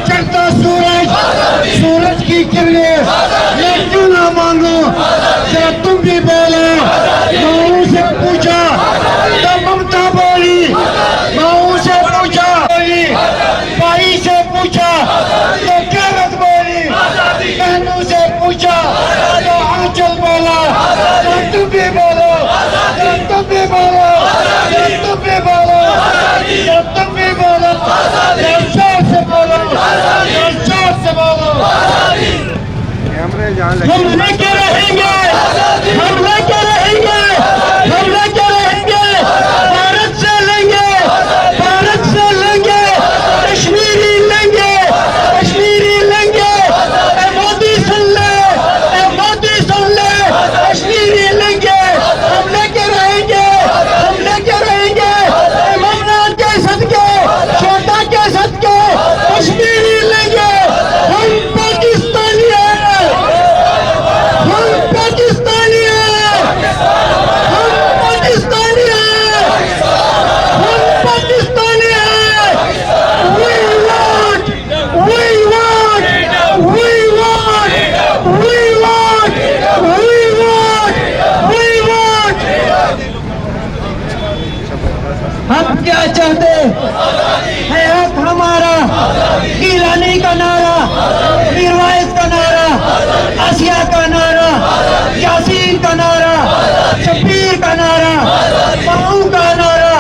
چڑھتا سورج سورج کی کرنیں میں کیوں نہ مانگوں ذرا تم بھی بولو ماؤں سے پوچھا تو ممتا بولی ماؤں سے پوچھا بولی بھائی سے پوچھا تو کیرت بولی بہنوں سے پوچھا تو آنچل بولا تو تم بھی بولو تو تم بھی بولو تو تم بھی بولو تو تم بھی بولو زور سے بولو زور سے بولو ہم لے کے رہیں گے ہم لے کے رہیں گے ہم لے کے رہیں گے بھارت سے لیں گے بھارت سے لیں گے کشمیری لیں گے کشمیری لیں گے اے مودی سن لے اے مودی سن لے کشمیری لیں گے ہم لے کے رہیں گے ہم لے کے رہیں گے امامنات کے صدقے چھوٹا کے صدقے کشمیری لیں گے ہم پاکستانی ہیں ہم پاکستانی ہیں ہم پاکستانی ہیں ہم پاکستانی ہیں we want we want we want we want we want we want ہم کیا چاہتے ہے حق ہمارا گیلانی کا نعرہ میروائز کا نعرہ آسیہ کا نعرہ یاسین کا نعرہ شبیر کا نعرہ ماؤں کا نعرہ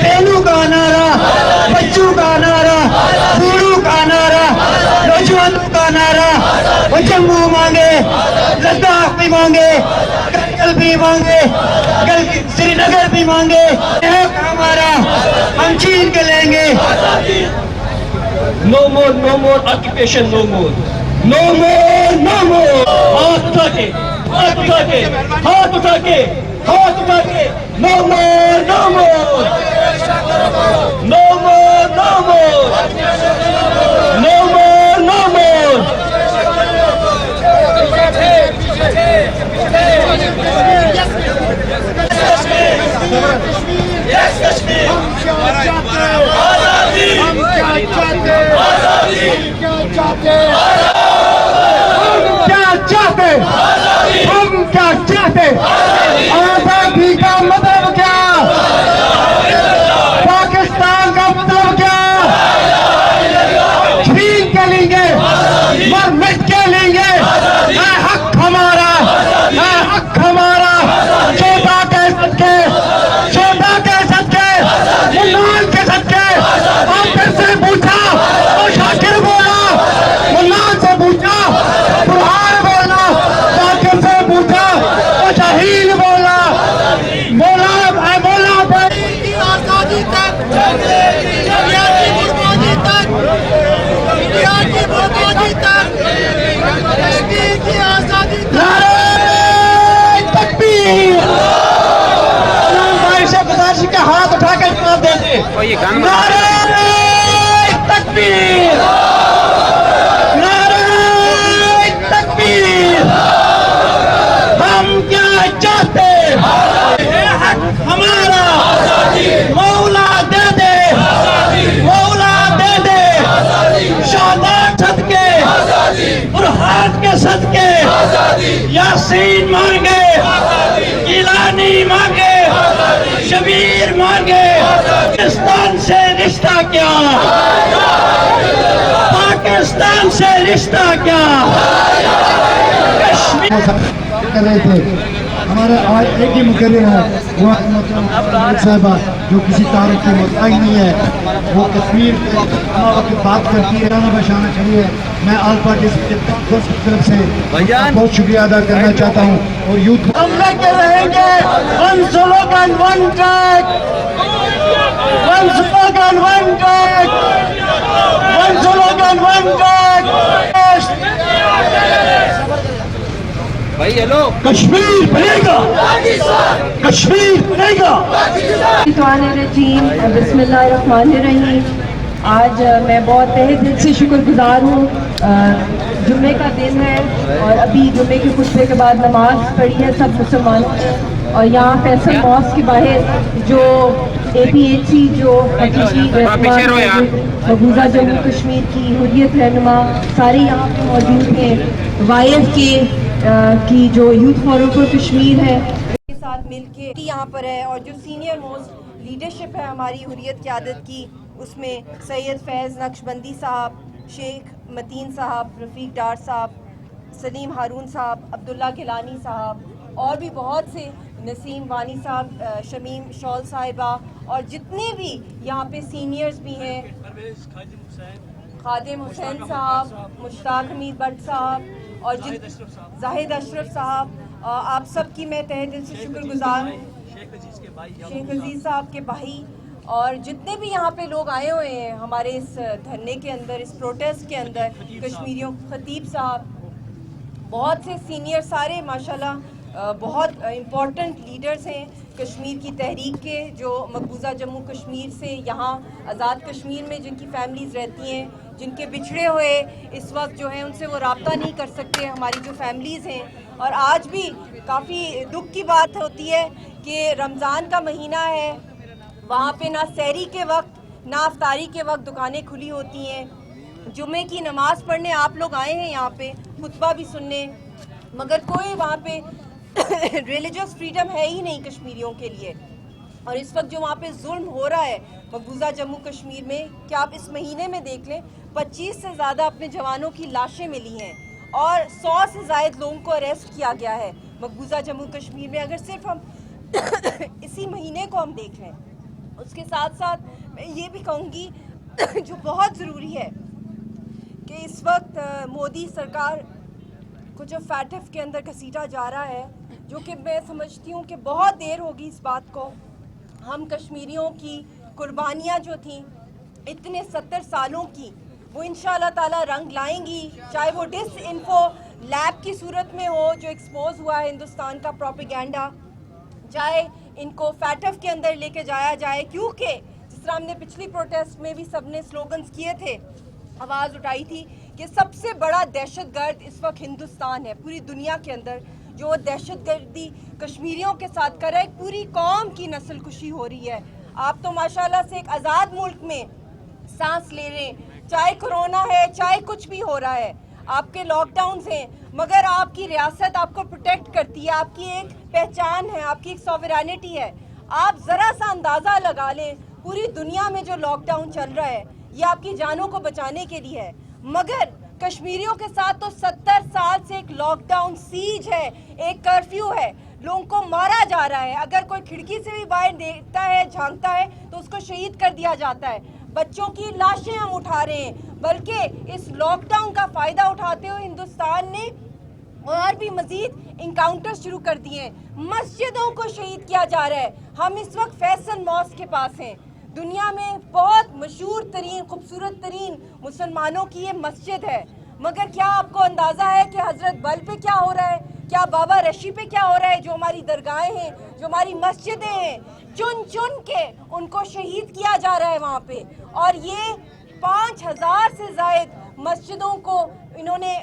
بینو کا نعرہ بچوں کا نعرہ بوڑھو کا نعرہ نوجوانوں کا نعرہ وہ جموں مانگے لداخ بھی مانگے کرگل بھی مانگے سری نگر بھی مانگے حق ہمارا ہم چھین کے لیں گے No more occupation, no more. No more, no more. ہاتھ اٹھا کے ہاتھ اٹھا کے ہاتھ اٹھا کے ہاتھ اٹھا کے No more, no more. no more, no more. No more, no more. Yes, Kashmir. آزادی ہم کیا چاہتے آزادی کیا چاہتے ہم کیا چاہتے ہم کیا چاہتے آزادی کا مطلب کیا پاکستان کا مطلب کیا چھین کے لیں گے مر مٹ کے لیں گے اے حق ہمارا اے حق ہمارا چھوٹا کے صدقے چھوٹا کے صدقے منان کے صدقے آپ پھر سے پوچھا اور شاکر بولا منان سے پوچھا برہان بولا شاکر سے پوچھا اور شاہین بولا بولا اے بولا آزادی تک انڈیا کی بربادی تک انڈیا کی بربادی تک کشمیر کی آزادی تک نعرہ تکبیر بھائی سے گزارش کا ہاتھ اٹھا کر جواب دے دیں نعرہ تکبیر نعرہ تکبیر ہم کیا چاہتے حق ہمارا مولا دے دے مولا دے دے شہداء صدقے برہان کے صدقے یاسین مانگے گیلانی مانگے شبیر مانگے پاکستان سے رشتہ کیا پاکستان سے رشتہ کیا کشمیر کر رہے تھے ہمارا آج ایک ہی مقرر ہے وہ صاحبہ جو کسی تعارف کی محتاج نہیں ہے وہ کشمیر کی بات کرتی ہے رانا بشانہ کھڑی ہے میں آل پارٹی کی طرف سے بہت شکریہ ادا کرنا چاہتا ہوں اور یوتھ ہم لے کے رہیں گے one slogan one track one slogan one track one slogan one track Kashmir بنے گا کشمیر بنے گا الرجیم بسم اللہ الرحمن الرحیم آج میں بہت تہہ دل سے شکر گزار ہوں جمعے کا دن ہے اور ابھی جمعے کے خطبے کے بعد نماز پڑھی ہے سب مسلمانوں نے और यहाँ फैसल मॉस्क के बाहर जो APHC जो मकबूजा जम्मू कश्मीर की हुर्रियत रहनुमा सारे यहाँ पे मौजूद हैं। YFK की जो यूथ फोरम फॉर कश्मीर है के साथ मिलके यहाँ पर है, और जो सीनियर मोस्ट लीडरशिप है हमारी हुर्रियत क़यादत की, उसमें सैयद फैज़ नक्शबंदी साहब, शेख मतीन साहब, रफ़ीक डार साहब, सलीम हारून साहब, अब्दुल्ला गिलानी साहब और भी बहुत से, नसीम वानी साहब, शमीम शौल साहिबा और जितने भी यहाँ पे सीनियर्स भी हैं, खादिम हुसैन साहब, मुश्ताक हमीद भट्ट साहब और जाहिद अशरफ साहब, आप सब की मैं तहे दिल से शुक्रगुजार हूँ। शेख अजीज़ साहब के भाई और जितने भी यहाँ पे लोग आए हुए हैं हमारे इस धरने के अंदर, इस प्रोटेस्ट के अंदर, कश्मीरियों, खतीब साहब, बहुत से सीनियर, सारे माशाल्लाह बहुत इम्पॉर्टेंट लीडर्स हैं कश्मीर की तहरीक के, जो मकबूजा जम्मू कश्मीर से यहाँ आज़ाद कश्मीर में जिनकी फैमिलीज़ रहती हैं, जिनके बिछड़े हुए इस वक्त जो है उनसे वो रब्ता नहीं कर सकते, हमारी जो फैमिलीज़ हैं। और आज भी काफ़ी दुख की बात होती है कि रमज़ान का महीना है, वहाँ पे ना सहरी के वक्त ना अफ्तारी के वक्त दुकानें खुली होती हैं। जुमे की नमाज़ पढ़ने आप लोग आए हैं यहाँ पे, खुतबा भी सुनने, मगर कोई वहाँ पे रिलीजियस फ्रीडम है ही नहीं कश्मीरियों के लिए। और इस वक्त जो वहाँ पे जुल्म हो रहा है मकबूजा जम्मू कश्मीर में, क्या आप इस महीने में देख लें 25 से ज़्यादा अपने जवानों की लाशें मिली हैं और 100 से ज़ायद लोगों को अरेस्ट किया गया है मकबूजा जम्मू कश्मीर में। अगर सिर्फ हम इसी महीने को हम देख लें, उसके साथ साथ मैं ये भी कहूँगी जो बहुत ज़रूरी है कि इस वक्त मोदी सरकार को जो फैटिफ के अंदर घसीटा जा रहा है, जो कि मैं समझती हूँ कि बहुत देर होगी इस बात को। हम कश्मीरियों की कुर्बानियाँ जो थीं इतने 70 सालों की, वो इंशाअल्लाह ताला रंग लाएंगी, चाहे वो डिसइंफो लैब की सूरत में हो जो एक्सपोज हुआ है हिंदुस्तान का प्रोपेगेंडा, चाहे इनको फैटिफ के अंदर लेके जाया जाए, क्योंकि जिस तरह हमने पिछली प्रोटेस्ट में भी सबने स्लोगन्स किए थे, आवाज़ उठाई थी कि सबसे बड़ा दहशतगर्द इस वक्त हिंदुस्तान है पूरी दुनिया के अंदर, जो दहशतगर्दी कश्मीरियों के साथ कर रहा है, पूरी कौम की नस्ल कुशी हो रही है। आप तो माशाल्लाह से एक आज़ाद मुल्क में सांस ले रहे हैं, चाहे कोरोना है, चाहे कुछ भी हो रहा है, आपके लॉकडाउन्स हैं, मगर आपकी रियासत आपको प्रोटेक्ट करती है, आपकी एक पहचान है, आपकी एक सॉवरेनिटी है। आप ज़रा सा अंदाज़ा लगा लें, पूरी दुनिया में जो लॉकडाउन चल रहा है ये आपकी जानों को बचाने के लिए है, मगर कश्मीरियों के साथ तो 70 साल से एक लॉकडाउन सीज है, एक कर्फ्यू है, लोगों को मारा जा रहा है। अगर कोई खिड़की से भी बाहर देखता है, झांकता है तो उसको शहीद कर दिया जाता है। बच्चों की लाशें हम उठा रहे हैं, बल्कि इस लॉकडाउन का फ़ायदा उठाते हुए हिंदुस्तान ने और भी मज़ीद इनकाउंटर शुरू कर दिए हैं। मस्जिदों को शहीद किया जा रहा है। हम इस वक्त फैसल मॉस्क के पास हैं, दुनिया में बहुत मशहूर तरीन, खूबसूरत तरीन मुसलमानों की ये मस्जिद है, मगर क्या आपको अंदाज़ा है कि हज़रत बल पे क्या हो रहा है, क्या बाबा रशी पे क्या हो रहा है? जो हमारी दरगाहें हैं, जो हमारी मस्जिदें हैं, चुन चुन के उनको शहीद किया जा रहा है वहाँ पे। और ये 5000 से ज़ायद मस्जिदों को इन्होंने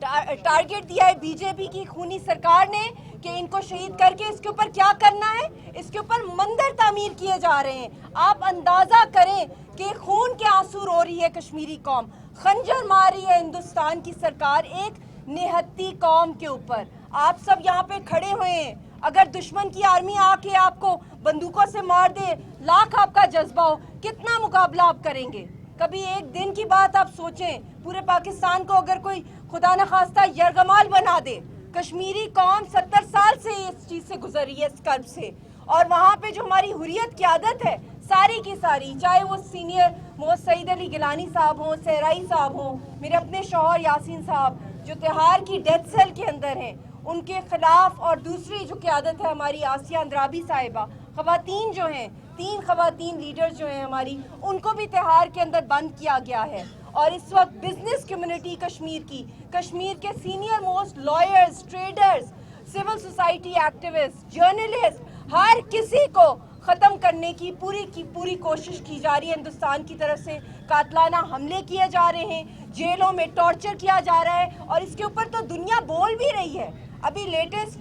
टारगेट दिया है बीजेपी की खूनी सरकार ने कि इनको शहीद करके इसके ऊपर क्या करना है, इसके ऊपर मंदिर तामीर किए जा रहे हैं। आप अंदाज़ा करें कि खून के आंसू रो रही है कश्मीरी कौम, खंजर मार रही है हिंदुस्तान की सरकार एक निहत्ती कौम के ऊपर। आप सब यहाँ पे खड़े हुए हैं, अगर दुश्मन की आर्मी आके आपको बंदूकों से मार दे, लाख आपका जज्बा हो, कितना मुकाबला आप करेंगे? कभी एक दिन की बात आप सोचें, पूरे पाकिस्तान को अगर कोई खुदा न खास्ता यरगमाल बना दे। कश्मीरी कौम 70 साल से इस चीज़ से गुजर रही है, इस कर्ब से। और वहाँ पे जो हमारी हुर्रियत की आदत है सारी की सारी, चाहे वो सीनियर मोहम्मद सईद अली गिलानी साहब हों, सहराई साहब हों, मेरे अपने शौहर यासीन साहब जो तिहाड़ की डेथ सेल के अंदर हैं, उनके खिलाफ, और दूसरी जो क़यादत है हमारी आसिया अंद्राबी साहिबा, ख़वातीन जो हैं, 3 ख़वातीन लीडर्स जो हैं हमारी, उनको भी तिहाड़ के अंदर बंद किया गया है। और इस वक्त बिजनेस कम्युनिटी कश्मीर की, कश्मीर के senior most lawyers, traders, civil society activist, journalist, हर किसी को ख़त्म करने की पूरी कोशिश की जा रही है। हिंदुस्तान की तरफ से कातलाना हमले किए जा रहे हैं, जेलों में टॉर्चर किया जा रहा है, और इसके ऊपर तो दुनिया बोल भी रही है। अभी लेटेस्ट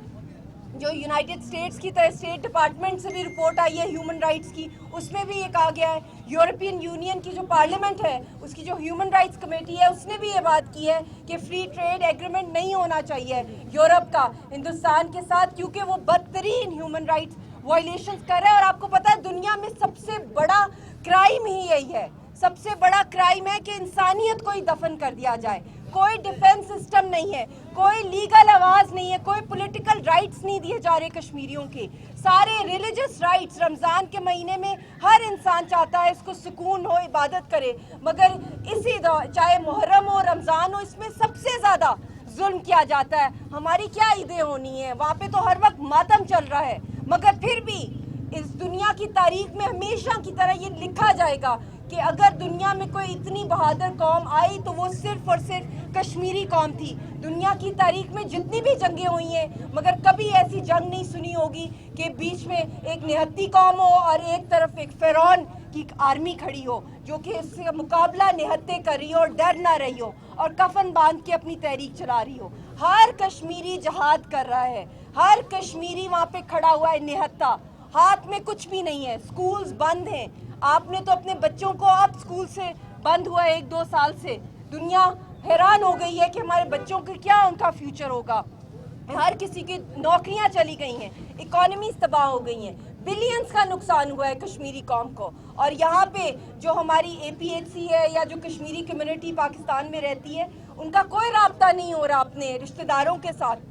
जो यूनाइटेड स्टेट्स की तरह स्टेट डिपार्टमेंट से भी रिपोर्ट आई है ह्यूमन राइट्स की, उसमें भी ये कहा गया है। यूरोपियन यूनियन की जो पार्लियामेंट है उसकी जो ह्यूमन राइट्स कमेटी है उसने भी ये बात की है कि फ्री ट्रेड एग्रीमेंट नहीं होना चाहिए यूरोप का हिंदुस्तान के साथ, क्योंकि वो बदतरीन ह्यूमन राइट्स वायलेशंस कर रहा है। और आपको पता है दुनिया में सबसे बड़ा क्राइम ही यही है, सबसे बड़ा क्राइम है कि इंसानियत को ही दफन कर दिया जाए। कोई डिफेंस सिस्टम नहीं है, कोई लीगल आवाज नहीं है, कोई पॉलिटिकल राइट्स नहीं दिए जा रहे कश्मीरियों के। सारे रिलीजियस राइट्स, रमज़ान के महीने में हर इंसान चाहता है इसको सुकून हो, इबादत करे, मगर इसी चाहे मुहर्रम हो, रमज़ान हो, इसमें सबसे ज़्यादा जुल्म किया जाता है। हमारी क्या ईदें होनी है, वहाँ पे तो हर वक्त मातम चल रहा है, मगर फिर भी इस दुनिया की तारीख में हमेशा की तरह ये लिखा जाएगा कि अगर दुनिया में कोई इतनी बहादुर कौम आई तो वो सिर्फ और सिर्फ कश्मीरी कौम थी। दुनिया की तारीख में जितनी भी जंगें हुई हैं, मगर कभी ऐसी जंग नहीं सुनी होगी कि बीच में एक निहत्ती कौम हो और एक तरफ एक फ़िरौन की आर्मी खड़ी हो जो कि इससे मुकाबला निहत्ते कर रही हो और डर ना रही हो और कफन बांध के अपनी तहरीक चला रही हो। हर कश्मीरी जहाद कर रहा है, हर कश्मीरी वहाँ पे खड़ा हुआ है निहत्ता, हाथ में कुछ भी नहीं है, स्कूल्स बंद हैं। आपने तो अपने बच्चों को, अब स्कूल से बंद हुआ है 1-2 साल से, दुनिया हैरान हो गई है कि हमारे बच्चों के क्या उनका फ्यूचर होगा। हर किसी की नौकरियां चली गई हैं, इकोनॉमीज तबाह हो गई हैं, बिलियंस का नुकसान हुआ है कश्मीरी कौम को। और यहाँ पे जो हमारी APHC है या जो कश्मीरी कम्युनिटी पाकिस्तान में रहती है, उनका कोई राब्ता नहीं हो रहा अपने रिश्तेदारों के साथ,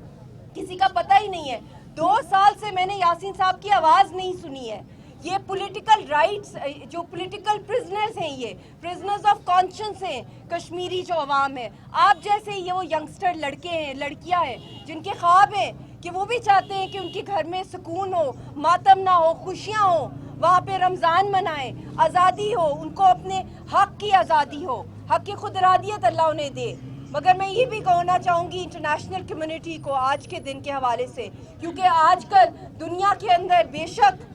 किसी का पता ही नहीं है। 2 साल से मैंने यासीन साहब की आवाज़ नहीं सुनी है। ये पॉलिटिकल राइट्स, जो पॉलिटिकल प्रिजनर्स हैं, ये प्रिजनर्स ऑफ कॉन्शियंस हैं कश्मीरी जो अवाम है। आप जैसे ये वो यंगस्टर लड़के हैं, लड़कियां हैं जिनके ख्वाब हैं कि वो भी चाहते हैं कि उनके घर में सुकून हो, मातम ना हो, खुशियाँ हो, वहाँ पे रमज़ान मनाएं, आज़ादी हो, उनको अपने हक़ की आज़ादी हो, हक़ की खुद इरादियत अल्लाह उन्हें दे। मगर मैं ये भी कहना चाहूँगी इंटरनेशनल कम्युनिटी को आज के दिन के हवाले से, क्योंकि आजकल दुनिया के अंदर बेशक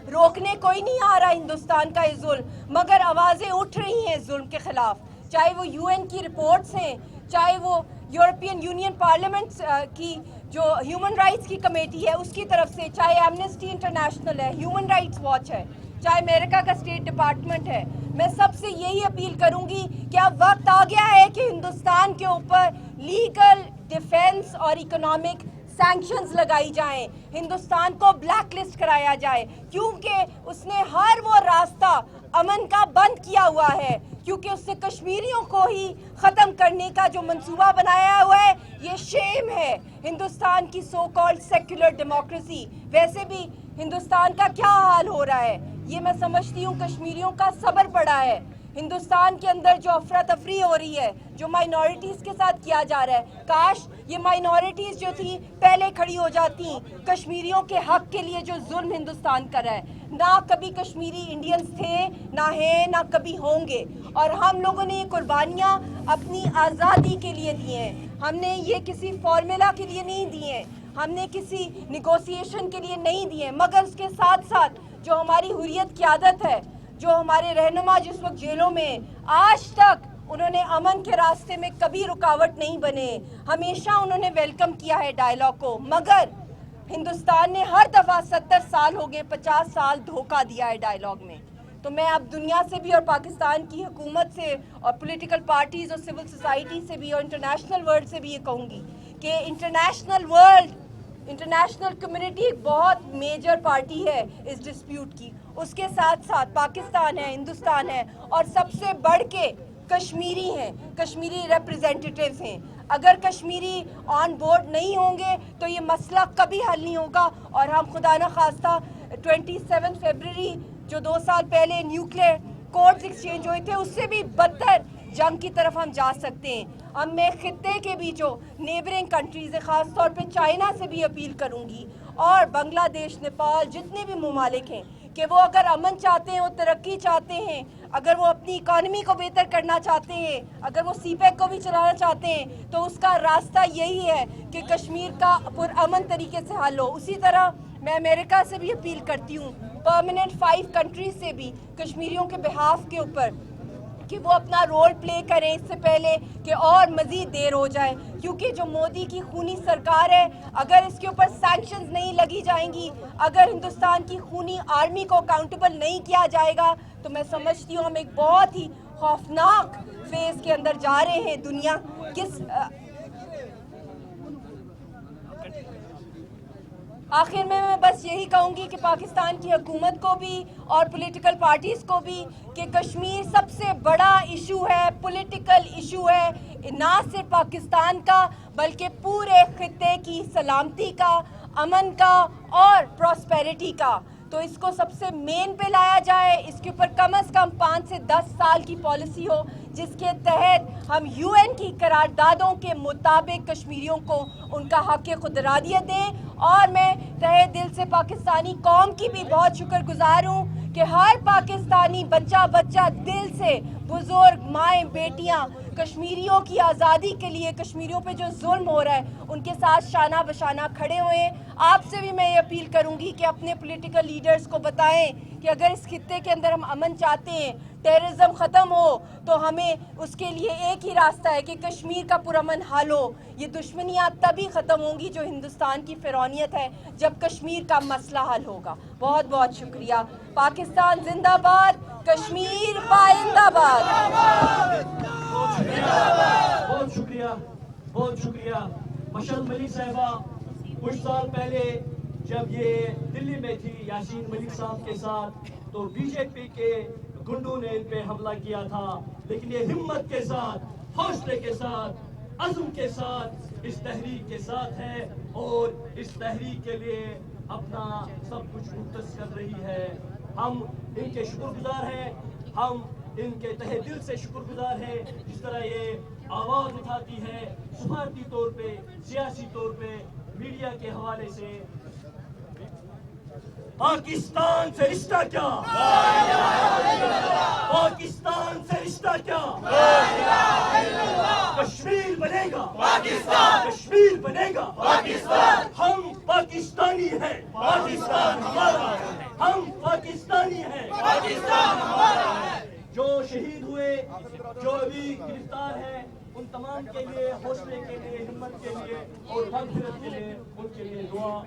रोकने कोई नहीं आ रहा हिंदुस्तान का ये जुल्म, मगर आवाज़ें उठ रही हैं जुल्म के ख़िलाफ़, चाहे वो UN की रिपोर्ट्स हैं, चाहे वो यूरोपियन यूनियन पार्लियामेंट की जो ह्यूमन राइट्स की कमेटी है उसकी तरफ से, चाहे एमनेस्टी इंटरनेशनल है, ह्यूमन राइट्स वॉच है, चाहे अमेरिका का स्टेट डिपार्टमेंट है। मैं सबसे यही अपील करूंगी कि अब वक्त आ गया है कि हिंदुस्तान के ऊपर लीगल, डिफेंस और इकोनॉमिक सैंक्शंस लगाई जाएं, हिंदुस्तान को ब्लैक लिस्ट कराया जाए, क्योंकि उसने हर वो रास्ता अमन का बंद किया हुआ है, क्योंकि उसने कश्मीरियों को ही ख़त्म करने का जो मंसूबा बनाया हुआ है, ये शेम है हिंदुस्तान की सो कॉल्ड सेक्युलर डेमोक्रेसी। वैसे भी हिंदुस्तान का क्या हाल हो रहा है, ये मैं समझती हूँ कश्मीरियों का सब्र पड़ा है। हिंदुस्तान के अंदर जो अफरा तफरी हो रही है, जो माइनॉरिटीज़ के साथ किया जा रहा है, काश ये माइनॉरिटीज़ जो थी पहले खड़ी हो जाती कश्मीरियों के हक के लिए जो जुल्म हिंदुस्तान कर रहा है। ना कभी कश्मीरी इंडियंस थे, ना हैं, ना कभी होंगे, और हम लोगों ने ये कुर्बानियाँ अपनी आज़ादी के लिए दी हैं। हमने ये किसी फॉर्मूला के लिए नहीं दिए हैं, हमने किसी निगोसिएशन के लिए नहीं दिए, मगर उसके साथ साथ जो हमारी हुर्रियत की आदत है, जो हमारे रहनुमा जिस वक्त जेलों में, आज तक उन्होंने अमन के रास्ते में कभी रुकावट नहीं बने, हमेशा उन्होंने वेलकम किया है डायलॉग को। मगर हिंदुस्तान ने हर दफ़ा 70 साल हो गए, 50 साल धोखा दिया है डायलॉग में। तो मैं अब दुनिया से भी और पाकिस्तान की हुकूमत से और पॉलिटिकल पार्टीज़ और सिविल सोसाइटी से भी और इंटरनेशनल वर्ल्ड से भी ये कहूँगी कि इंटरनेशनल कम्युनिटी एक बहुत मेजर पार्टी है इस डिस्प्यूट की, उसके साथ साथ पाकिस्तान है, हिंदुस्तान है, और सबसे बढ़ के कश्मीरी हैं, कश्मीरी रिप्रेजेंटेटिव्स हैं। अगर कश्मीरी ऑन बोर्ड नहीं होंगे तो ये मसला कभी हल नहीं होगा, और हम खुदा न खास्ता 27 फरवरी जो 2 साल पहले न्यूक्लियर कोड्स एक्सचेंज हुए थे, उससे भी बदतर जंग की तरफ हम जा सकते हैं। अब मैं खित्ते के भी जो नेबरिंग कंट्रीज़ है, ख़ास तौर पे चाइना से भी अपील करूँगी, और बांग्लादेश, नेपाल, जितने भी ममालिक हैं, कि वो अगर अमन चाहते हैं, वो तरक्की चाहते हैं, अगर वो अपनी इकानमी को बेहतर करना चाहते हैं, अगर वो CPEC को भी चलाना चाहते हैं, तो उसका रास्ता यही है कि कश्मीर का पुरअमन तरीके से हल हो। उसी तरह मैं अमेरिका से भी अपील करती हूँ, परमानेंट 5 कंट्रीज से भी कश्मीरियों के बिहाफ के ऊपर کہ وہ اپنا رول پلے کریں اس سے پہلے کہ اور مزید دیر ہو جائے، کیونکہ جو مودی کی خونی سرکار ہے، اگر اس کے اوپر سینکشنز نہیں لگی جائیں گی، اگر ہندوستان کی خونی آرمی کو اکاؤنٹیبل نہیں کیا جائے گا، تو میں سمجھتی ہوں ہم ایک بہت ہی خوفناک فیز کے اندر جا رہے ہیں. دنیا آخر میں بس یہی کہوں گی کہ پاکستان کی حکومت کو بھی اور پولیٹیکل پارٹیز کو بھی کہ کشمیر سب سے بڑا ایشو ہے، پولیٹیکل ایشو ہے، نہ صرف پاکستان کا بلکہ پورے خطے کی سلامتی کا، امن کا اور پراسپیرٹی کا. تو اس کو سب سے مین پہ لایا جائے، اس کے اوپر کم از کم 5 سے 10 سال کی پالیسی ہو جس کے تحت ہم UN کی قراردادوں کے مطابق کشمیریوں کو ان کا حق خود ارادیت دیں. اور میں تہہ دل سے پاکستانی قوم کی بھی بہت شکر گزار ہوں کہ ہر پاکستانی بچہ دل سے، بزرگ، مائیں، بیٹیاں کشمیریوں کی آزادی کے لیے، کشمیریوں پہ جو ظلم ہو رہا ہے ان کے ساتھ شانہ بشانہ کھڑے ہوئے ہیں. آپ سے بھی میں یہ اپیل کروں گی کہ اپنے پولیٹیکل لیڈرز کو بتائیں کہ اگر اس خطے کے اندر ہم امن چاہتے ہیں، ٹیررزم ختم ہو، تو ہمیں اس کے لیے ایک ہی راستہ ہے کہ کشمیر کا پرامن حل ہو. یہ دشمنیاں تبھی ختم ہوں گی جو ہندوستان کی فرعونیت ہے، جب کشمیر کا مسئلہ حل ہوگا. بہت بہت شکریہ. پاکستان زندہ باد، کشمیر پائندہ باد. بہت شکریہ، بہت شکریہ. مشرف ملک صاحبہ، کچھ سال پہلے جب یہ دلی میں تھی یاسین ملک صاحب کے ساتھ، تو بی جے پی کے گنڈوں نے ان پہ حملہ کیا تھا، لیکن یہ ہمت کے ساتھ، حوصلے کے ساتھ، عزم کے ساتھ اس تحریک کے ساتھ ہے اور اس تحریک کے لیے اپنا سب کچھ مختص کر رہی ہے. ہم ان کے شکر گزار ہیں، ہم ان کے تہہ دل سے شکر گزار ہیں جس طرح یہ آواز اٹھاتی ہے سفارتی طور پہ، سیاسی طور پہ، میڈیا کے حوالے سے. پاکستان سے رشتہ کیا، پاکستان سے رشتہ کیا، کشمیر بنے گا پاکستان، کشمیر بنے گا پاکستان. ہم پاکستانی ہیں، پاکستان ہمارا ہے. ہم پاکستانی ہیں، پاکستان ہمارا ہے. جو شہید ہوئے، جو ابھی گرفتار ہیں، ان تمام کے لیے، حوصلے کے لیے، ہمت کے لیے اور مغفرت کے لیے ان کے لیے دعا.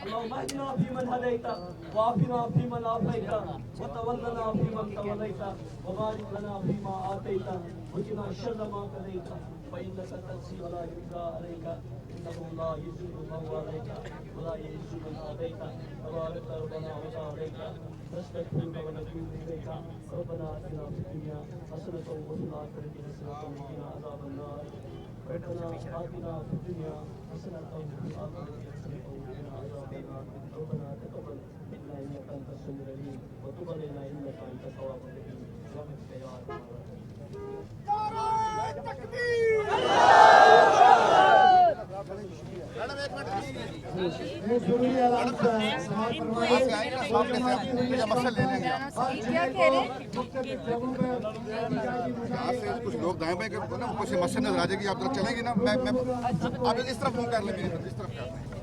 اللهم اهدنا فيمن هديت وعافنا فيمن عافيت وتولنا فيمن توليت وبارك لنا فيما آتيت وقنا شر ما قضيت فإنك تقضي ولا يقضى عليك إنه لا يذل من واليت ولا يعز من عاديت تبارك ربنا وتعالى. نستغفرك ونتوب إليك. ربنا آتنا في الدنيا حسنة وفي الآخرة حسنة وقنا عذاب النار. ربنا آتنا في الدنيا حسنة وفي الآخرة حسنة وقنا عذاب النار. ربنا تقبل منا إنك أنت السميع العليم وتب علينا إنك أنت التواب الرحيم برحمتك يا أرحم الراحمين. نعرہ تکبیر! کچھ لوگ دائیں بائیں کچھ مسجد نظر آ جائے گی، آپ طرف چلیں گی نا، آپ اس طرف کر لیں، اس طرف کر لیں.